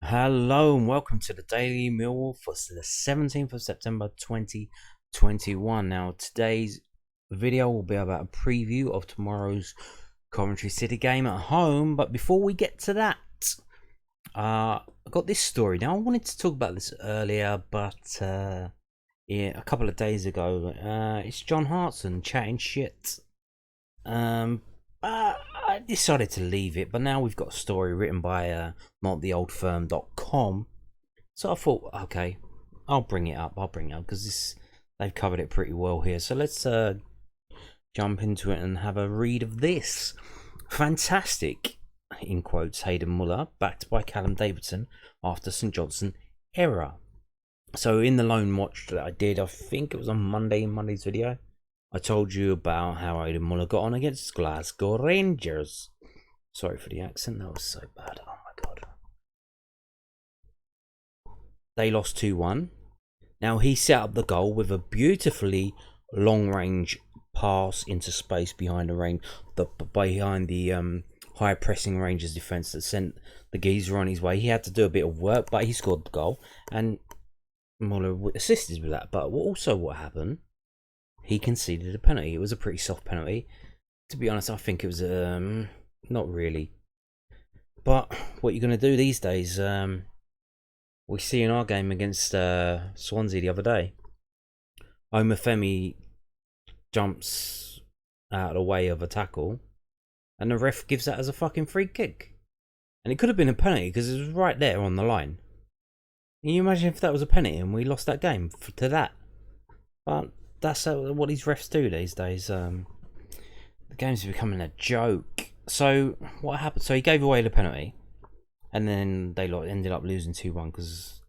Hello and welcome to the Daily Millwall for the 17th of September 2021. Now, today's video will be about a preview of tomorrow's Coventry City game at home. But before we get to that, I got this story. Now, I wanted to talk about this earlier, but yeah, a couple of days ago, it's John Hartson chatting shit. I decided to leave it, but now we've got a story written by nottheoldfirm.com. So I thought, okay, I'll bring it up because they've covered it pretty well here. So let's jump into it and have a read of this. Fantastic, in quotes, Hayden Muller, backed by Callum Davidson after St Johnstone error. So in the loan watch that I did, I think it was on Monday's video, I told you about how Hayden Muller got on against Glasgow Rangers. Sorry for the accent, that was so bad. Oh my god. They lost 2-1. Now he set up the goal with a beautifully long-range pass into space behind the high pressing Rangers defence that sent the geezer on his way. He had to do a bit of work, but he scored the goal, and Muller assisted with that. But what happened? He conceded a penalty. It was a pretty soft penalty. To be honest, I think it was not really. But what you're going to do these days, we see in our game against Swansea the other day, Omafemi jumps out of the way of a tackle, and the ref gives that as a fucking free kick. And it could have been a penalty because it was right there on the line. Can you imagine if that was a penalty and we lost that game to that? But that's what these refs do these days. The game's becoming a joke. So what happened? So he gave away the penalty, and then they ended up losing 2-1 because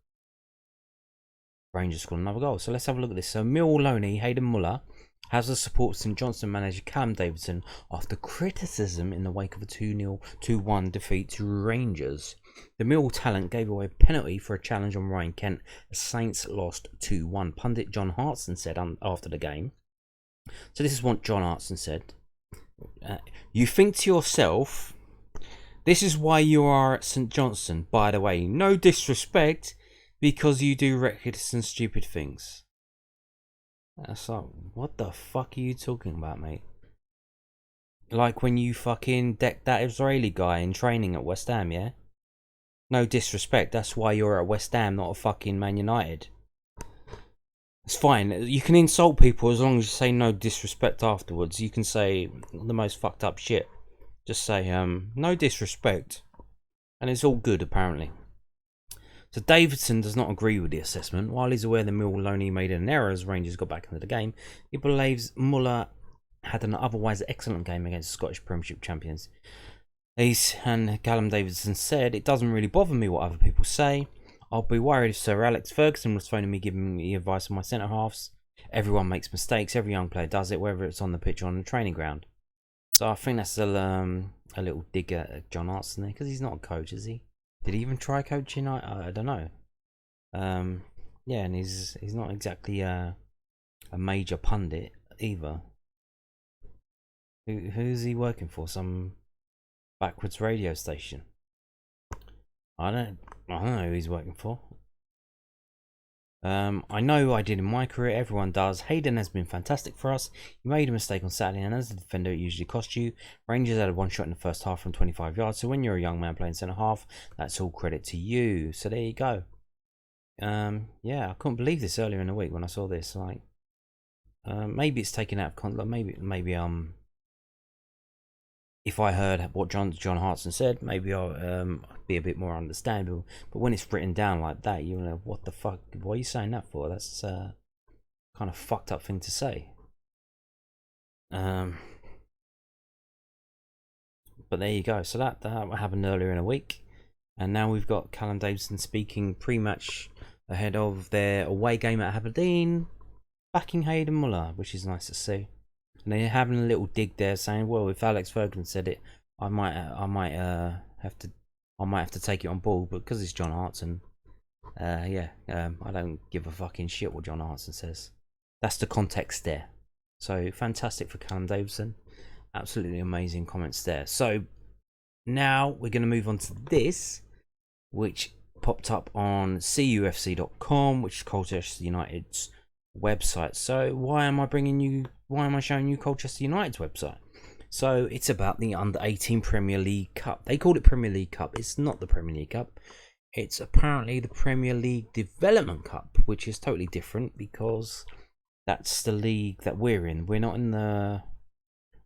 Rangers scored another goal. So let's have a look at this. So Millwall loanee Hayden Muller has the support of St Johnstone manager Callum Davidson after criticism in the wake of a 2-1 defeat to Rangers. The Millwall talent gave away a penalty for a challenge on Ryan Kent. The Saints lost 2-1. Pundit John Hartson said after the game. So this is what John Hartson said. You think to yourself, this is why you are at St Johnstone. By the way, no disrespect, because you do reckless and stupid things. That's like, what the fuck are you talking about, mate? Like when you fucking decked that Israeli guy in training at West Ham, yeah? No disrespect, that's why you're at West Ham, not a fucking Man United. It's fine, you can insult people as long as you say no disrespect afterwards. You can say the most fucked up shit. Just say, no disrespect. And it's all good, apparently. So Davidson does not agree with the assessment. While he's aware the Millwall loanee made an error as Rangers got back into the game, he believes Muller had an otherwise excellent game against the Scottish Premiership champions. And Callum Davidson said, it doesn't really bother me what other people say. I'll be worried if Sir Alex Ferguson was phoning me giving me advice on my centre-halves. Everyone makes mistakes. Every young player does it, whether it's on the pitch or on the training ground. So I think that's a little dig at John Hartson there, because he's not a coach, is he? Did he even try coaching? I don't know. Yeah, and he's not exactly a major pundit either. Who's he working for? Some backwards radio station? I don't know who he's working for. I know I did in my career, everyone does. Hayden has been fantastic for us. He made a mistake on Saturday, and as a defender, it usually costs you. Rangers had one shot in the first half from 25 yards, so when you're a young man playing centre half, that's all credit to you. So there you go. Yeah, I couldn't believe this earlier in the week when I saw this. Like, maybe it's taken out of context. Maybe if I heard what John Hartson said, maybe I'll be a bit more understandable. But when it's written down like that, you know, what the fuck? What are you saying that for? That's kind of fucked up thing to say. But there you go. So that happened earlier in a week, and now we've got Callum Davidson speaking pre-match ahead of their away game at Aberdeen, backing Hayden Muller, which is nice to see. And they're having a little dig there, saying, "Well, if Alex Ferguson said it, I might have to take it on board, but because it's John Hartson, I don't give a fucking shit what John Hartson says." That's the context there. So fantastic for Callum Davidson. Absolutely amazing comments there. So now we're going to move on to this, which popped up on cufc.com, which is Colchester United's website. So why am I showing you Colchester United's website? So it's about the under-18 Premier League Cup. They called it Premier League Cup. It's not the Premier League Cup. It's apparently the Premier League Development Cup, which is totally different because that's the league that we're in. We're not in the...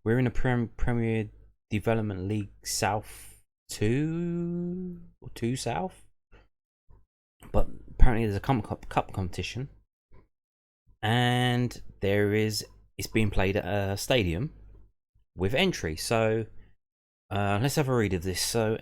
We're in a Premier Development League South 2 or 2 South. But apparently there's a cup competition. And it's being played at a stadium with entry. So let's have a read of this. So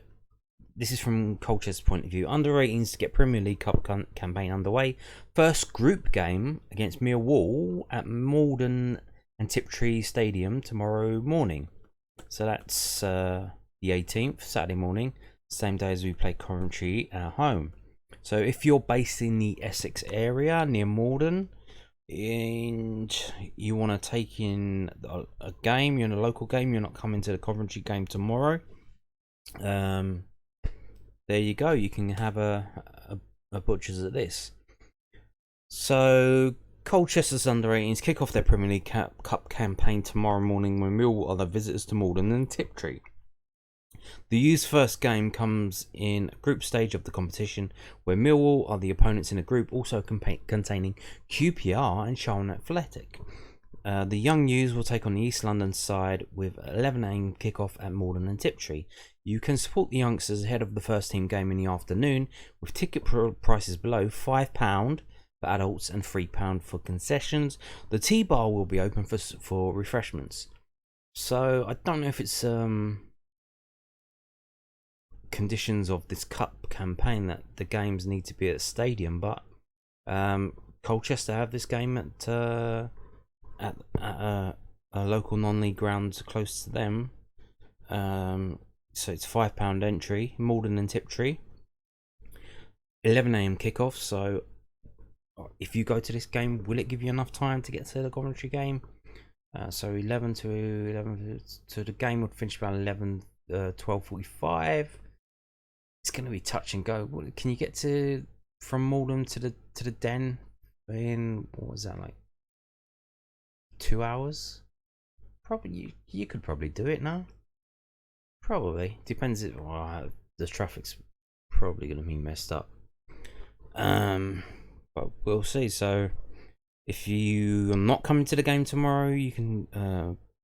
this is from Colchester's point of view. Under 18s to get Premier League Cup campaign underway. First group game against Millwall at Maldon Tiptree Stadium tomorrow morning. So that's the 18th, Saturday morning, same day as we play Coventry at home. So if you're based in the Essex area near Maldon and you want to take in a game, you're in a local game, you're not coming to the Coventry game tomorrow, there you go, you can have a butchers at this. So Colchester's under 18s kick off their Premier League Cup campaign tomorrow morning when Millwall are the visitors to Maldon and Tiptree. The U's first game comes in group stage of the competition, where Millwall are the opponents in a group also containing QPR and Charlton Athletic. The young U's will take on the East London side with 11 AM kickoff at Maldon and Tiptree. You can support the youngsters ahead of the first team game in the afternoon, with ticket prices below £5 for adults and £3 for concessions. The T-bar will be open for refreshments. So I don't know if it's conditions of this cup campaign that the games need to be at a stadium, but Colchester have this game at a local non-league ground close to them. So it's £5 entry. Maldon and Tiptree, 11 AM kickoff. So if you go to this game, will it give you enough time to get to the Coventry game? So 11 to 11. So the game would finish about 12:45. It's going to be touch and go. Can you get from Maldon to the Den in, what was that, like 2 hours? Probably you could probably do it now. Probably depends. The traffic's probably going to be messed up. But we'll see. So if you are not coming to the game tomorrow, you can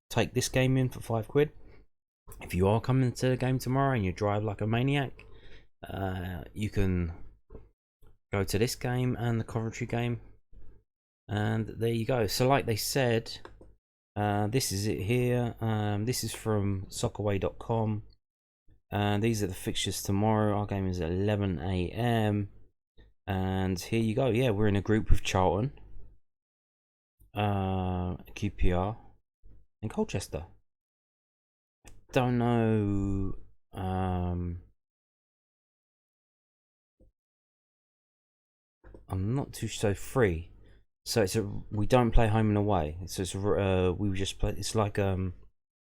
take this game in for £5. If you are coming to the game tomorrow and you drive like a maniac, you can go to this game and the Coventry game, and there you go. So like they said, this is it here. This is from soccerway.com, and these are the fixtures tomorrow. Our game is at 11 AM, and here you go. Yeah, we're in a group with Charlton, QPR and Colchester. Don't know I'm not too so free. So we don't play home and away. So we just play. It's like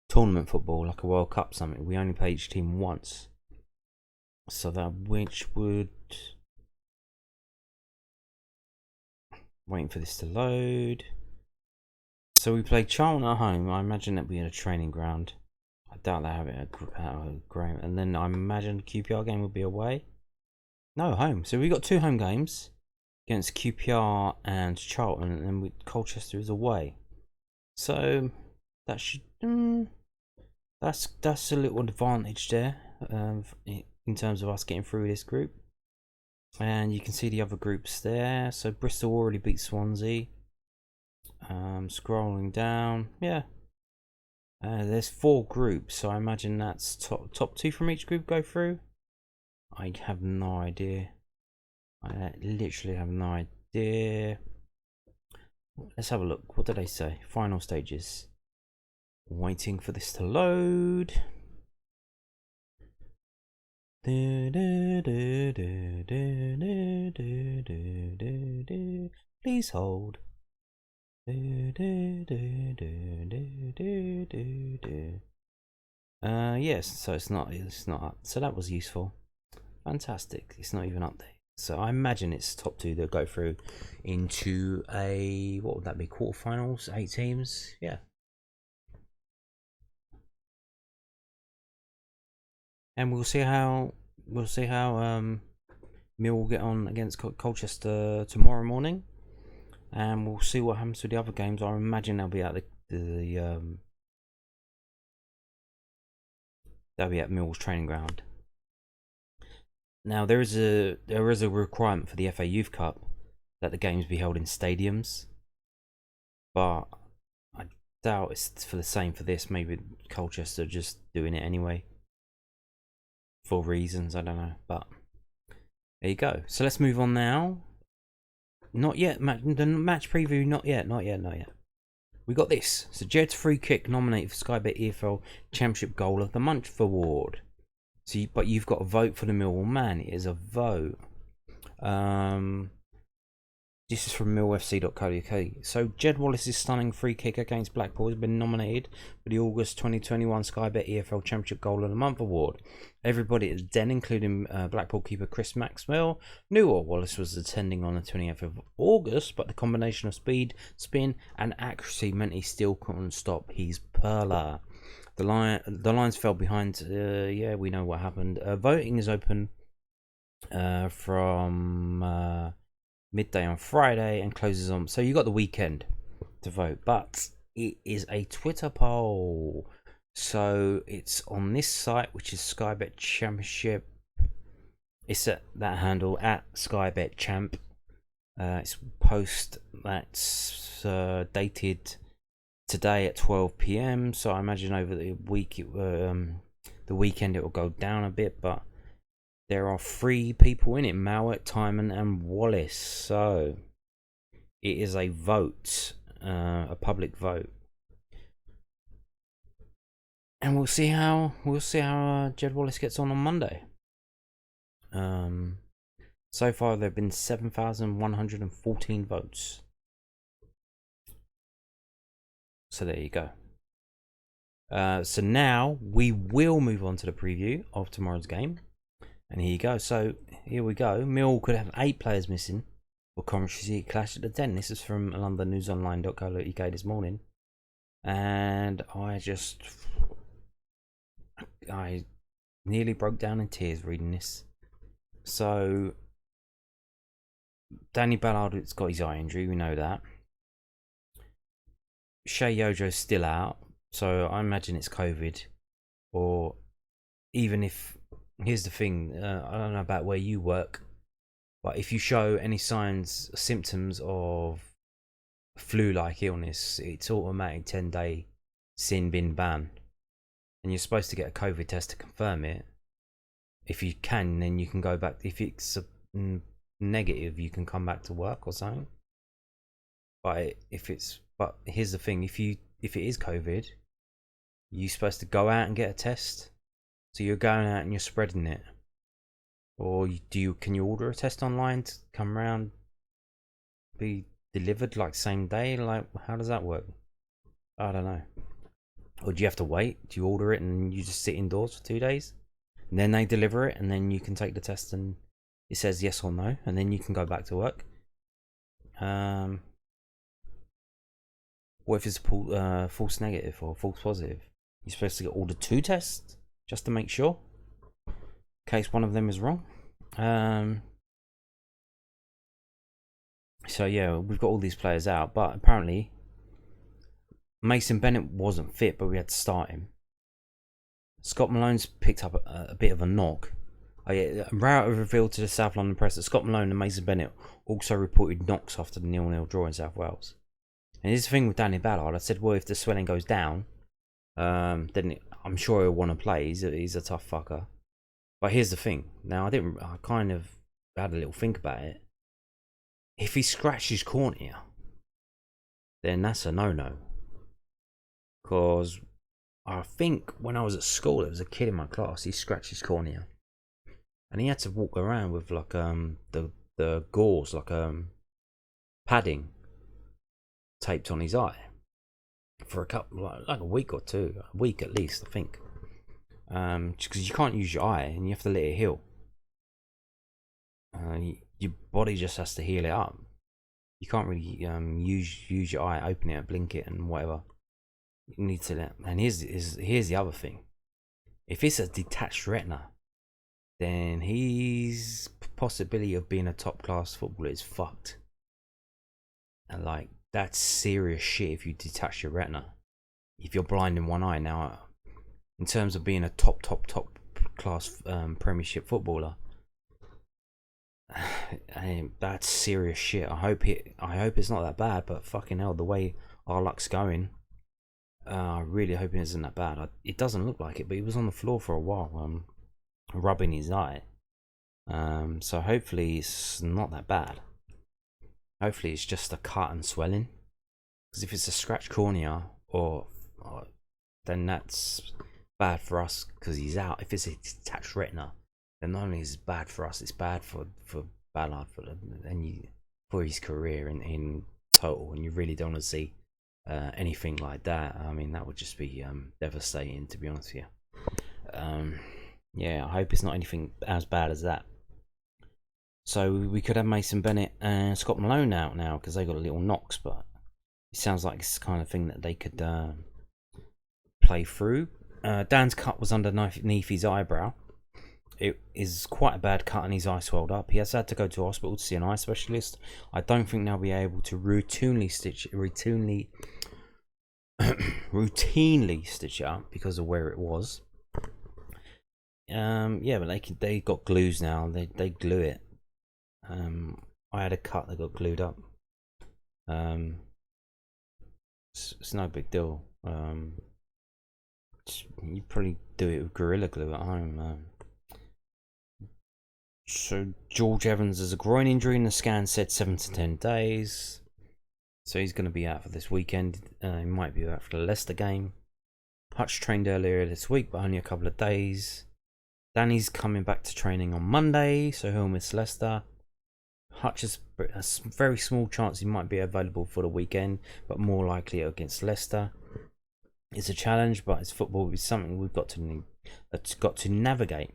tournament football, like a World Cup something. We only play each team once. So that which would, waiting for this to load. So we play Charlton at home. I imagine that we had a training ground. I doubt they have it at a ground. And then I imagine the QPR game would be away. No, home. So we got 2 home games against QPR and Charlton, and then Colchester is away. So that should that's a little advantage there in terms of us getting through this group. And you can see the other groups there. So Bristol already beat Swansea. Scrolling down, yeah. There's 4 groups, so I imagine that's top 2 from each group go through. I have no idea. I literally have no idea. Let's have a look. What did they say? Final stages. Waiting for this to load. Please hold. Yes, so it's not up. So that was useful. Fantastic. It's not even up there. So I imagine it's top two that go through into a, what would that be, quarterfinals, 8 teams? Yeah. And we'll see how Mill will get on against Colchester tomorrow morning, and we'll see what happens with the other games. I imagine they'll be at they'll be at Mill's training ground. Now there is a requirement for the FA Youth Cup that the games be held in stadiums, but I doubt it's for the same for this. Maybe Colchester just doing it anyway for reasons, I don't know, but there you go. So let's move on now. Not yet, the match preview, not yet. We got this. So Jeds free kick nominated for Sky Bet EFL Championship Goal of the Month award. So, but you've got to vote for the Millwall man. It is a vote. This is from millfc.co.uk. So Jed Wallace's stunning free kick against Blackpool has been nominated for the August 2021 Sky Bet EFL Championship Goal of the Month award. Everybody at the Den, including Blackpool keeper Chris Maxwell, knew what Wallace was attending on the 20th of August, but the combination of speed, spin and accuracy meant he still couldn't stop his perler. The Lions fell behind. Yeah, we know what happened. Voting is open from midday on Friday and closes on. So you got the weekend to vote, but it is a Twitter poll. So it's on this site, which is Sky Bet Championship. It's at that handle at Sky Bet Champ. It's post that's dated today at 12 p.m. So I imagine over the week, the weekend, it will go down a bit, but there are 3 people in it: Mowat, Timon, and Wallace. So it is a vote, a public vote, and we'll see how Jed Wallace gets on Monday. So far there have been 7,114 votes. So there you go. So now we will move on to the preview of tomorrow's game. And here you go. So here we go. Mill could have 8 players missing for Coventry City clash at the Den. This is from londonnewsonline.co.uk this morning. And I nearly broke down in tears reading this. So Danny Ballard's got his eye injury, we know that. Shea Yojo's still out, so I imagine it's COVID. Or even if, here's the thing, I don't know about where you work, but if you show any signs, symptoms of flu-like illness, it's automatic 10-day sin bin ban, and you're supposed to get a COVID test to confirm it. If you can, then you can go back. If it's negative, you can come back to work or something. But but here's the thing: if it is COVID, you're supposed to go out and get a test. So you're going out and you're spreading it, or can you order a test online to come around, be delivered like same day? Like, how does that work? I don't know. Or do you have to wait? Do you order it and you just sit indoors for 2 days, and then they deliver it, and then you can take the test and it says yes or no, and then you can go back to work? What if it's false negative or false positive? You're supposed to get ordered 2 tests just to make sure, in case one of them is wrong. So yeah, we've got all these players out, but apparently Mason Bennett wasn't fit, but we had to start him. Scott Malone's picked up a bit of a knock. Rowett revealed to the South London Press that Scott Malone and Mason Bennett also reported knocks after the 0-0 draw in South Wales. And here's the thing with Danny Ballard. I said, well, if the swelling goes down, then I'm sure he'll want to play. He's a tough fucker. But here's the thing. Now, I kind of had a little think about it. If he scratched his cornea, then that's a no-no. Because I think when I was at school, there was a kid in my class, he scratched his cornea. And he had to walk around with like the gauze, like padding taped on his eye for a couple, like a week or 2, a week at least, I think. Because you can't use your eye and you have to let it heal. your body just has to heal it up. You can't really use your eye, open it, blink it, and whatever. You need to let. And here's the other thing: if it's a detached retina, then his possibility of being a top class footballer is fucked. And like, that's serious shit if you detach your retina. If you're blind in one eye now, in terms of being a top class Premiership footballer, that's serious shit. I hope it's not that bad, but fucking hell, the way our luck's going, I really hope it isn't that bad. It doesn't look like it, but he was on the floor for a while, rubbing his eye. So hopefully it's not that bad. Hopefully it's just a cut and swelling. Because if it's a scratched cornea, then that's bad for us because he's out. If it's a detached retina, then not only is it bad for us, it's bad for Ballard for his career in total. And you really don't want to see anything like that. I mean, that would just be devastating, to be honest with you. Yeah, I hope it's not anything as bad as that. So we could have Mason Bennett and Scott Malone out now because they got a little knocks, but it sounds like it's the kind of thing that they could play through. Dan's cut was underneath his eyebrow. It is quite a bad cut and his eye swelled up. He has had to go to hospital to see an eye specialist. I don't think they'll be able to routinely stitch it up because of where it was. Yeah, but they got glues now. They glue it. I had a cut that got glued up. It's no big deal. You probably do it with Gorilla Glue at home. So George Evans has a groin injury, and the scan said 7 to 10 days. So he's going to be out for this weekend. He might be out for the Leicester game. Hutch trained earlier this week, but only a couple of days. Danny's coming back to training on Monday, so he'll miss Leicester. Hutch has a very small chance he might be available for the weekend, but more likely against Leicester. It's a challenge, but it's football. It's something we've got to navigate.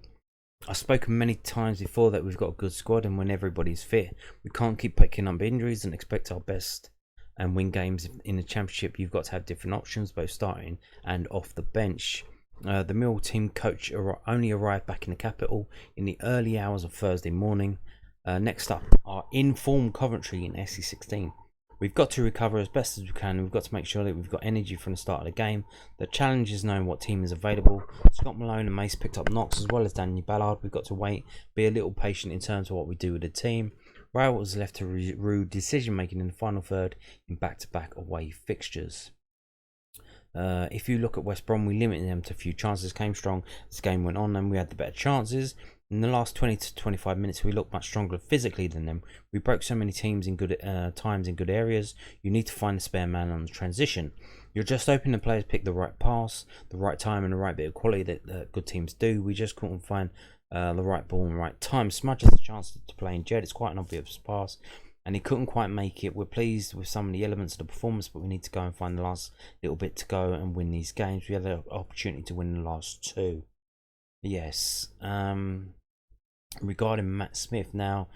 I've spoken many times before that we've got a good squad, and when everybody's fit, we can't keep picking up injuries and expect our best and win games in the Championship. You've got to have different options, both starting and off the bench. The Millwall team coach only arrived back in the capital in the early hours of Thursday morning. Next up, our informed Coventry in SC16. We've got to recover as best as we can, and we've got to make sure that we've got energy from the start of the game. The challenge is knowing what team is available. Scott Malone and Mace picked up knocks, as well as Daniel Ballard. We've got to wait, be a little patient in terms of what we do with the team. Rail was left to rude decision making in the final third in back-to-back away fixtures. If you look at West Brom, we limited them to a few chances, came strong as the game went on, and we had the better chances. In the last 20 to 25 minutes, we looked much stronger physically than them. We broke so many teams in good times in good areas. You need to find a spare man on the transition. You're just hoping the players pick the right pass, the right time, and the right bit of quality that good teams do. We just couldn't find the right ball and the right time. Smudge has the chance to play in Jed. It's quite an obvious pass, and he couldn't quite make it. We're pleased with some of the elements of the performance, but we need to go and find the last little bit to go and win these games. We had the opportunity to win the last two. Yes. Regarding Matt Smith now,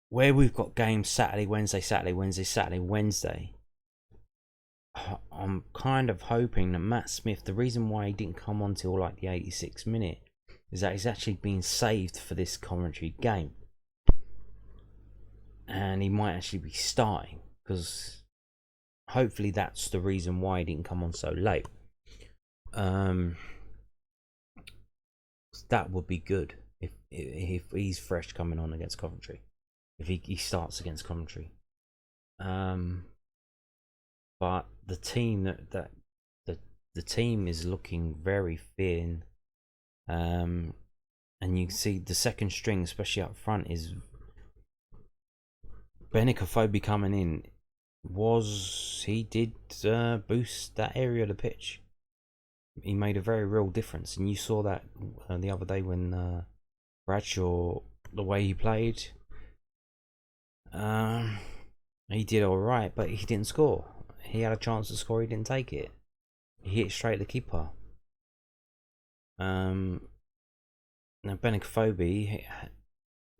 where we've got games Saturday, Wednesday, I'm kind of hoping that Matt Smith, the reason why he didn't come on till like the 86th minute is that he's actually been saved for this Coventry game, and he might actually be starting, because hopefully that's the reason why he didn't come on so late. That would be good if he's fresh coming on against Coventry, if he starts against Coventry. But the team the team is looking very thin, and you can see the second string, especially up front, is Benicophobe coming in. He did boost that area of the pitch. He made a very real difference, and you saw that the other day when Bradshaw, the way he played, he did all right, but he didn't score. He had a chance to score, he didn't take it. He hit straight at the keeper. Now Benicophobe,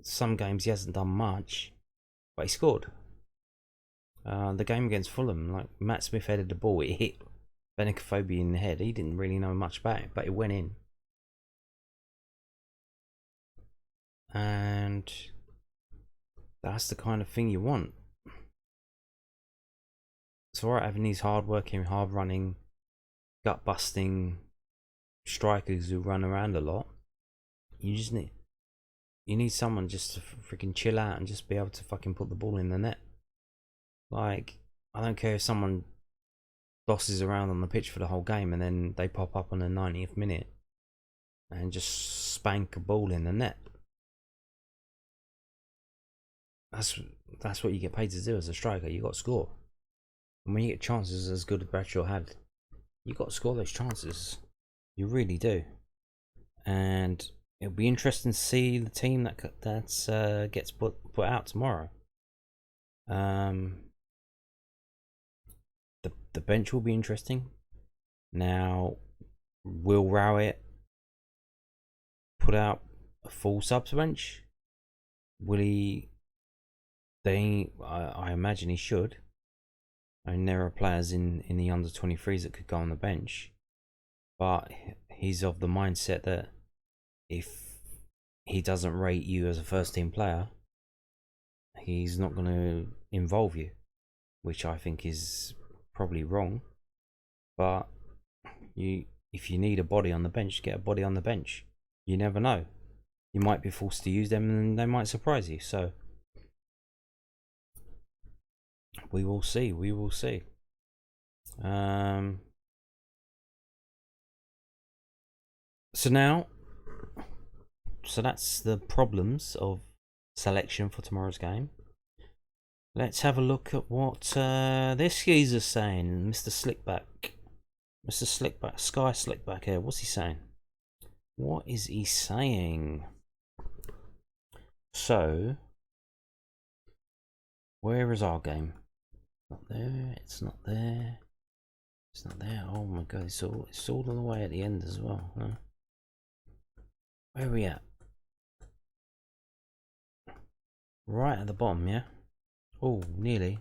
some games he hasn't done much, but he scored. The game against Fulham, like Matt Smith headed the ball, it hit Benicofobia in the head. He didn't really know much about it, but it went in. And that's the kind of thing you want. It's alright having these hard-working, hard-running, gut-busting strikers who run around a lot. You need someone just to freaking chill out and just be able to fucking put the ball in the net. Like, I don't care if someone bosses around on the pitch for the whole game and then they pop up on the 90th minute and just spank a ball in the net. That's what you get paid to do as a striker. You got to score. And when you get chances as good as Bradshaw had, you got to score those chances. You really do. And it'll be interesting to see the team that gets put out tomorrow. The bench will be interesting. Now, will Rowett put out a full subs bench? Will he? I imagine he should. I mean, there are players in the under 23s that could go on the bench, but he's of the mindset that if he doesn't rate you as a first team player, he's not going to involve you, which I think is probably wrong. But if you need a body on the bench, get a body on the bench. You never know. You might be forced to use them and they might surprise you. So we will see. We will see. So that's the problems of selection for tomorrow's game. Let's have a look at what this geezer's saying, Mr. Slickback. Sky Slickback here. What's he saying? What is he saying? So, where is our game? Not there. It's not there. It's not there. Oh my god! It's all the way at the end as well. Huh? Where are we at? Right at the bottom, yeah. Oh, nearly.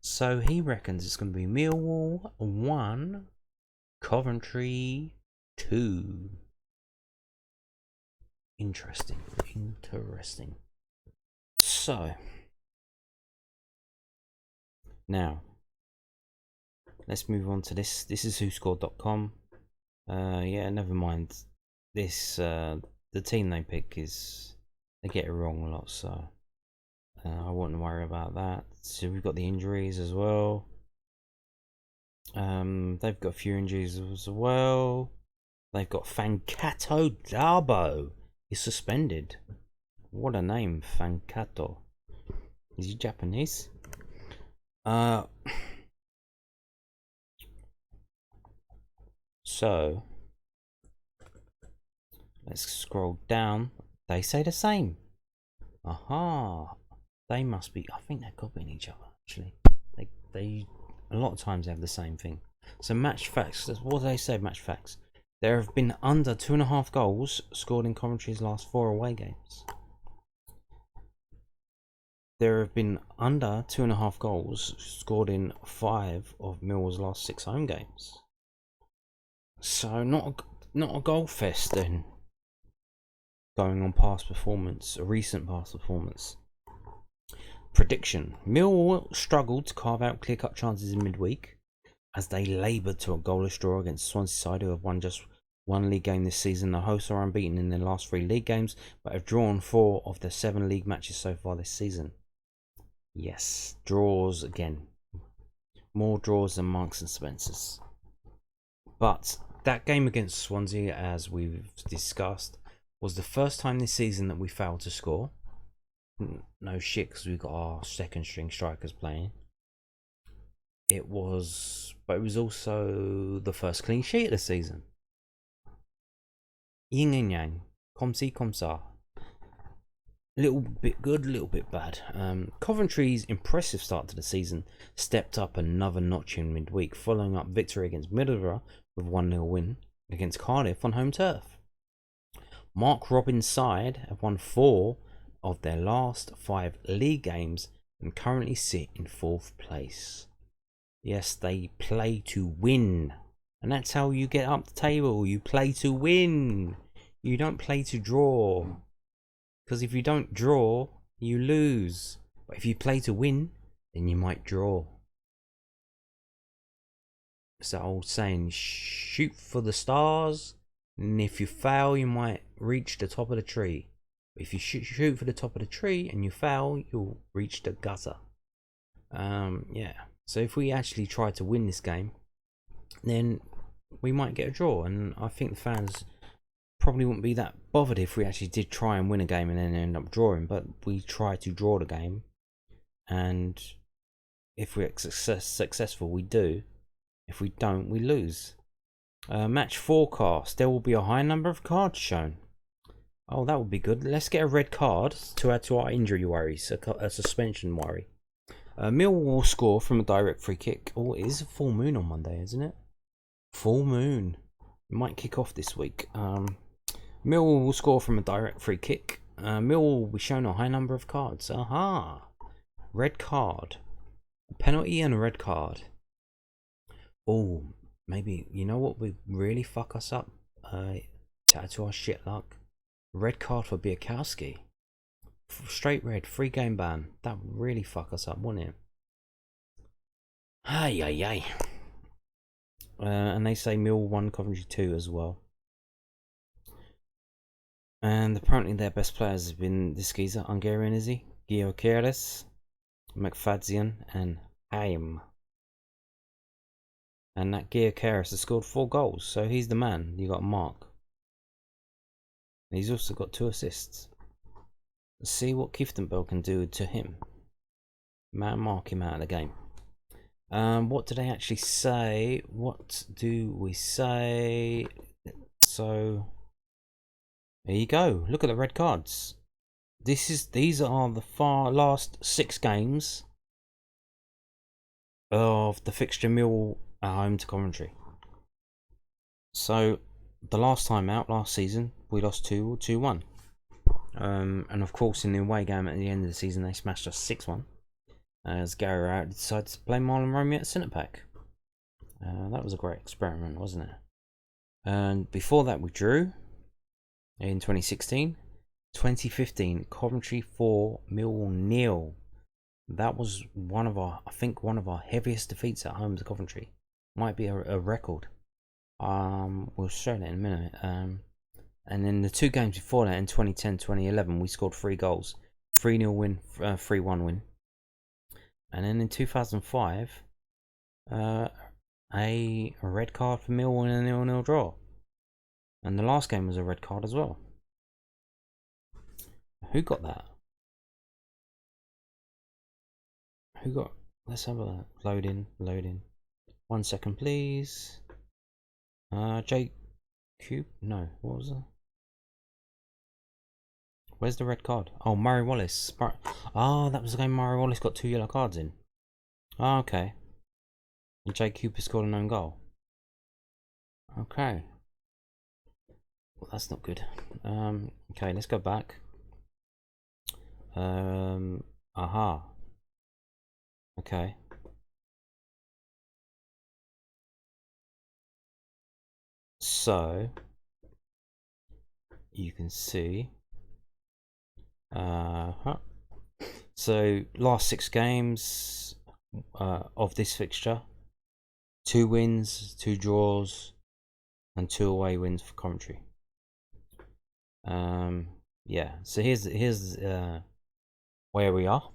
So he reckons it's going to be Millwall 1, Coventry 2. Interesting. So, now, let's move on to this. This is whoscored.com. Yeah, never mind. This, the team they pick they get it wrong a lot, so I wouldn't worry about that. So we've got the injuries as well. They've got a few injuries as well. They've got Fancato Darbo. He's suspended. What a name, Fancato. Is he Japanese? So let's scroll down. They say the same. Aha. They must be. I think they're copying each other. Actually, they a lot of times have the same thing. So match facts. What do they say? Match facts. There have been under 2.5 goals scored in Coventry's last 4 away games. There have been under 2.5 goals scored in 5 of Millwall's last 6 home games. So not a goal fest then. Going on past performance, a recent past performance. Prediction: Millwall struggled to carve out clear-cut chances in midweek as they laboured to a goalless draw against Swansea side, who have won just 1 league game this season. The hosts are unbeaten in their last 3 league games, but have drawn 4 of their 7 league matches so far this season. Yes, draws again. More draws than Marks and Spencers. But that game against Swansea, as we've discussed, was the first time this season that we failed to score. No shit, because we've got our second string strikers playing. But it was also the first clean sheet of the season. Yin and yang, comme ci, comme ça. A little bit good, a little bit bad. Coventry's impressive start to the season stepped up another notch in midweek, following up victory against Middlesbrough with 1-0 win against Cardiff on home turf. Mark Robins' side have won 4 of their last 5 league games and currently sit in 4th place. Yes, they play to win. And that's how you get up the table. You play to win. You don't play to draw. Because if you don't draw, you lose. But if you play to win, then you might draw. It's that old saying, shoot for the stars, and if you fail, you might reach the top of the tree. But if you shoot for the top of the tree and you fail, you'll reach the gutter. Yeah. So if we actually try to win this game, then we might get a draw. And I think the fans probably wouldn't be that bothered if we actually did try and win a game and then end up drawing. But we try to draw the game, and if we're successful, we do. If we don't, we lose. Match forecast. There will be a high number of cards shown. Oh, that would be good. Let's get a red card to add to our injury worries. A suspension worry. Millwall will score from a direct free kick. Oh, it is a full moon on Monday, isn't it? Full moon. It might kick off this week. Millwall will score from a direct free kick. Millwall will be shown a high number of cards. Aha! Red card. A penalty and a red card. Oh, maybe, you know what would really fuck us up? To add to our shit luck. Red card for Biakowski. Straight red, 3 game ban. That would really fuck us up, wouldn't it? Ay, ay, ay. And they say Mill 1, Coventry 2 as well. And apparently their best players have been this geezer, Hungarian, is he? Gyökeres, McFadzean, and Haim. And that Gyökeres has scored 4 goals, so he's the man. You got Mark. And he's also got 2 assists. Let's see what Kieftenbell can do to him. Mark him out of the game. What do they actually say? What do we say? So there you go. Look at the red cards. These are the last 6 games of the fixture Millwall at home to Coventry. So the last time out, last season, we lost 2-1. And of course in the away game at the end of the season they smashed us 6-1. As Gary Rowett decided to play Marlon Romeo at centre back. That was a great experiment, wasn't it? And before that we drew in 2016. 2015, Coventry 4, Millwall 0. That was one of our heaviest defeats at home to Coventry. Might be a record. We'll show that in a minute. And then the 2 games before that, in 2010, 2011, we scored 3 goals. 3-0 win, 3-1 win. And then in 2005, a red card for Millwall and a 0-0 draw. And the last game was a red card as well. Who got that? Let's have a loading. 1 second, please. Jake Cube? No, what was that? Where's the red card? Oh, Murray Wallace. That was the game Murray Wallace got 2 yellow cards in. Oh, okay. And Jake Cooper scored an own goal. Okay. Well, that's not good. Okay, let's go back. Aha. Okay. So you can see. So last 6 games of this fixture, 2 wins, 2 draws, and 2 away wins for Coventry. Yeah. So here's where we are.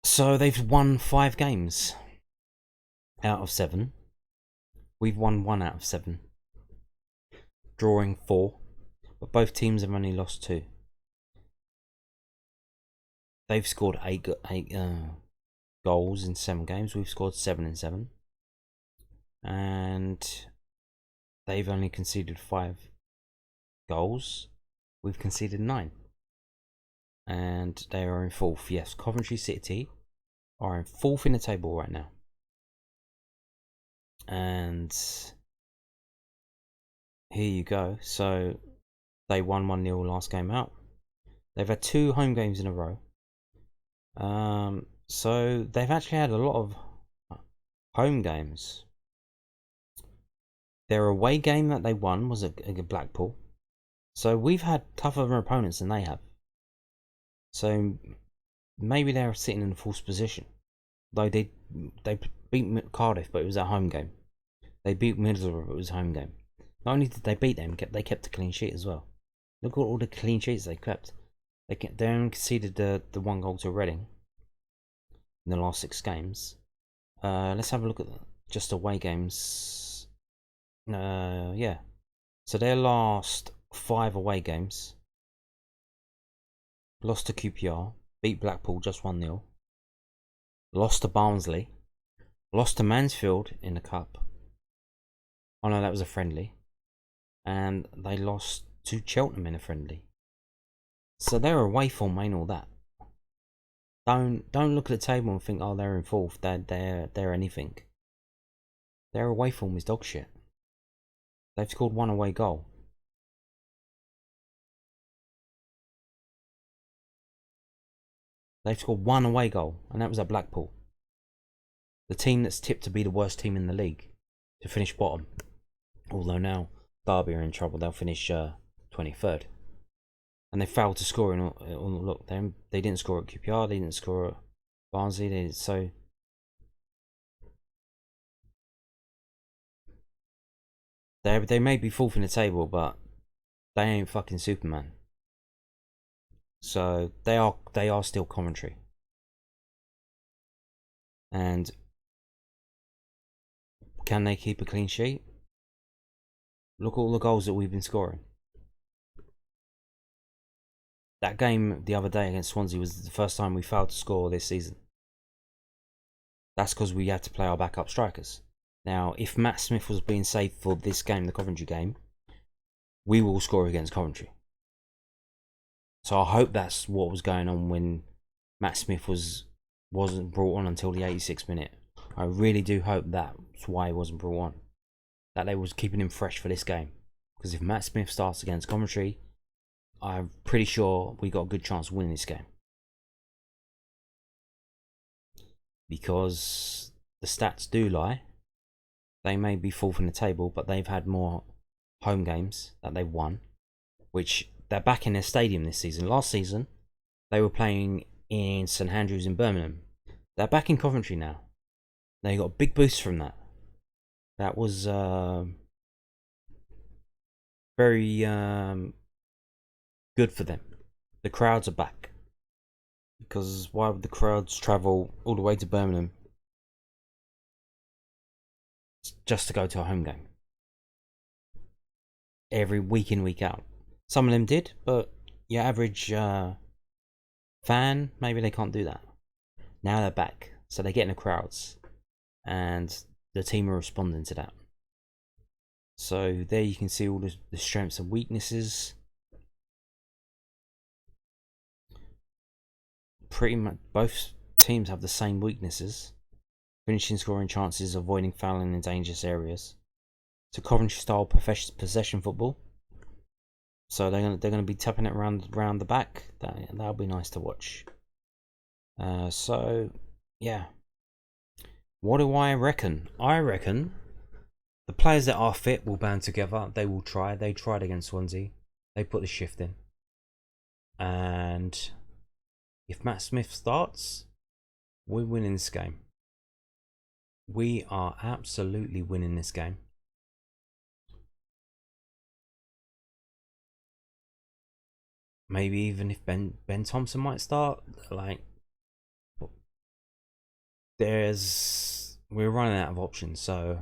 So they've won 5 games out of 7. We've won 1 out of 7, drawing 4. But both teams have only lost 2. They've scored 8 goals in 7 games. We've scored 7 in 7. And they've only conceded 5 goals. We've conceded 9. And they are in 4th. Yes, Coventry City are in 4th in the table right now. And here you go. So They won 1-0 last game out. They've had 2 home games in a row. So they've actually had a lot of home games. Their away game that they won was at Blackpool. So we've had tougher opponents than they have. So maybe they're sitting in a false position. Though they beat Cardiff, but it was a home game. They beat Middlesbrough, but it was a home game. Not only did they beat them, they kept a clean sheet as well. Look at all the clean sheets they kept. They only conceded the 1 goal to Reading in the last 6 games. Let's have a look at just away games. Yeah. So their last 5 away games. Lost to QPR, beat Blackpool just 1-0. Lost to Barnsley. Lost to Mansfield in the cup. Oh no, that was a friendly. And they lost to Cheltenham in a friendly. So their away form ain't all that. Don't look at the table and think, oh, they're in 4th. They're anything. Their away form is dog shit. They've scored 1 away goal. They've scored 1 away goal, and that was at Blackpool. The team that's tipped to be the worst team in the league, to finish bottom. Although now Derby are in trouble, they'll finish 23rd. And they failed to score in. Look, they didn't score at QPR, they didn't score at Barnsley. So they may be 4th in the table, but they ain't fucking Superman. So they are still Coventry. And can they keep a clean sheet? Look at all the goals that we've been scoring. That game the other day against Swansea was the first time we failed to score this season. That's because we had to play our backup strikers. Now, if Matt Smith was being saved for this game, the Coventry game, we will score against Coventry. So I hope that's what was going on when Matt Smith wasn't brought on until the 86th minute. I really do hope that's why he wasn't brought on. That they was keeping him fresh for this game. Because if Matt Smith starts against Coventry, I'm pretty sure we got a good chance of winning this game. Because the stats do lie. They may be 4th in the table, but they've had more home games that they've won. Which they're back in their stadium this season. Last season, they were playing in St Andrews in Birmingham. They're back in Coventry now. They got a big boost from that. That was very good for them. The crowds are back. Because why would the crowds travel all the way to Birmingham just to go to a home game? Every week in, week out. Some of them did, but your average fan, maybe they can't do that. Now they're back, so they're getting the crowds. And the team are responding to that. So there you can see all the strengths and weaknesses. Pretty much both teams have the same weaknesses. Finishing scoring chances, avoiding fouling in dangerous areas. So Coventry style possession football. So they're gonna be tapping it around the back. That'll be nice to watch. So yeah. What do I reckon? I reckon the players that are fit will band together. They will try. They tried against Swansea. They put the shift in. And if Matt Smith starts, we're winning this game. We are absolutely winning this game. Maybe even if Ben Thompson might start, like we're running out of options, so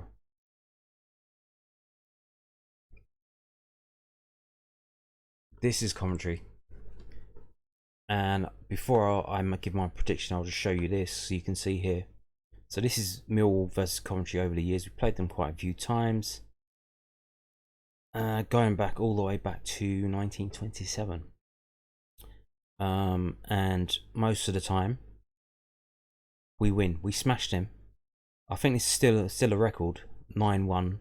this is Coventry. And before I give my prediction, I'll just show you this so you can see here. So this is Millwall versus Coventry over the years. We played them quite a few times. Going back all the way back to 1927. And most of the time we win. We smashed them. I think it's still a record, 9-1. I think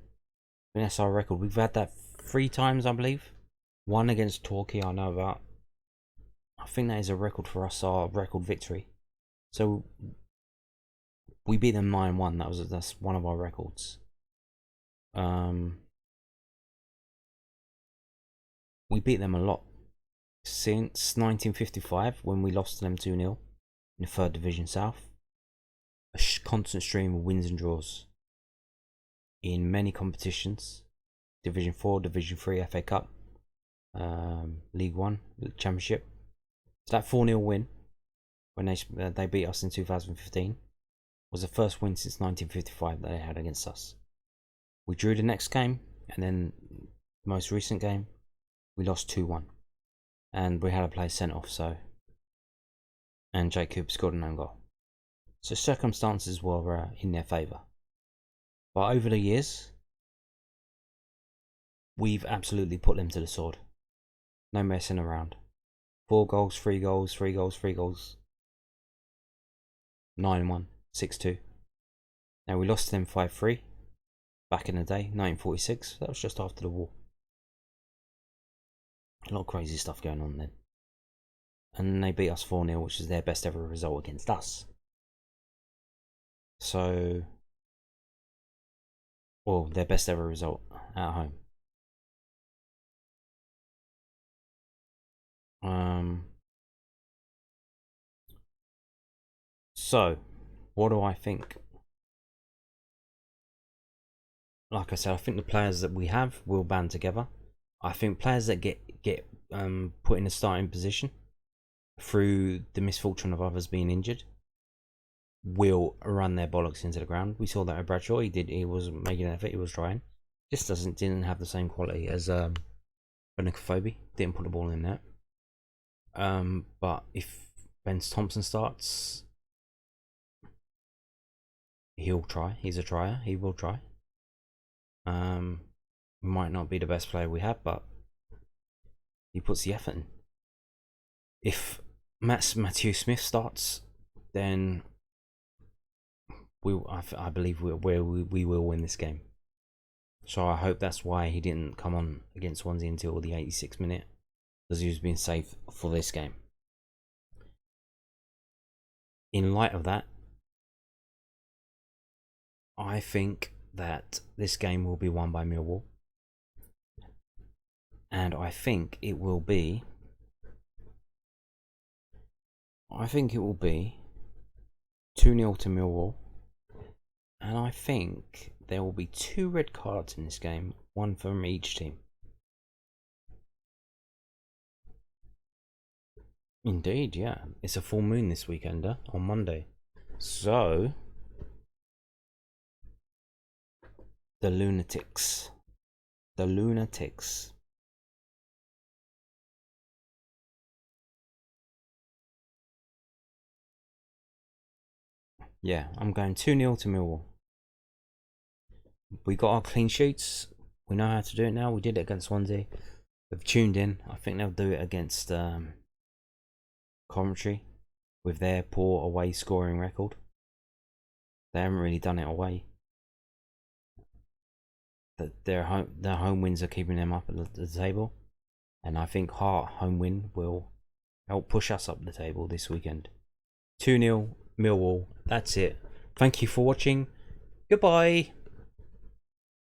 that's our record. We've had that 3 times, I believe. One against Torquay, I know about. I think that is a record for us, our record victory. So we beat them 9-1. That's one of our records. We beat them a lot since 1955 when we lost to them 2-0 in the 3rd Division South. A constant stream of wins and draws in many competitions: Division 4, Division 3, FA Cup, League 1, Championship. So that 4-0 win when they beat us in 2015 was the first win since 1955 that they had against us. We drew the next game, and then the most recent game we lost 2-1, and we had a player sent off. And Jake Cooper scored an own goal. So circumstances were in their favour. But over the years, we've absolutely put them to the sword. No messing around. 4 goals, 3 goals, 3 goals, 3 goals. 9-1, 6-2. Now we lost to them 5-3 back in the day, 1946. That was just after the war. A lot of crazy stuff going on then. And they beat us 4-0, which is their best ever result against us. So, well, their best ever result at home. So, what do I think? Like I said, I think the players that we have will band together. I think players that get put in a starting position through the misfortune of others being injured will run their bollocks into the ground. We saw that with Bradshaw. He was making an effort. He was trying. Just didn't have the same quality as Benicophobe. Didn't put the ball in there. But if Ben Thompson starts, he'll try. He's a trier. He will try. Might not be the best player we have, but he puts the effort in. If Matthew Smith starts, then I believe we will win this game. So I hope that's why he didn't come on against Swansea until the 86th minute, because he was being saved for this game. In light of that, I think that this game will be won by Millwall, and I think it will be 2-0 to Millwall, and I think there will be 2 red cards in this game, 1 from each team. Indeed, yeah. It's a full moon this weekend, on Monday. So, the lunatics. Yeah, I'm going 2-0 to Millwall. We got our clean sheets. We know how to do it now. We did it against Swansea. We've tuned in. I think they'll do it against Coventry with their poor away scoring record. They haven't really done it away. Their home wins are keeping them up at the table, and I think Hart home win will help push us up the table this weekend. 2-0 Millwall. That's it. Thank you for watching. Goodbye.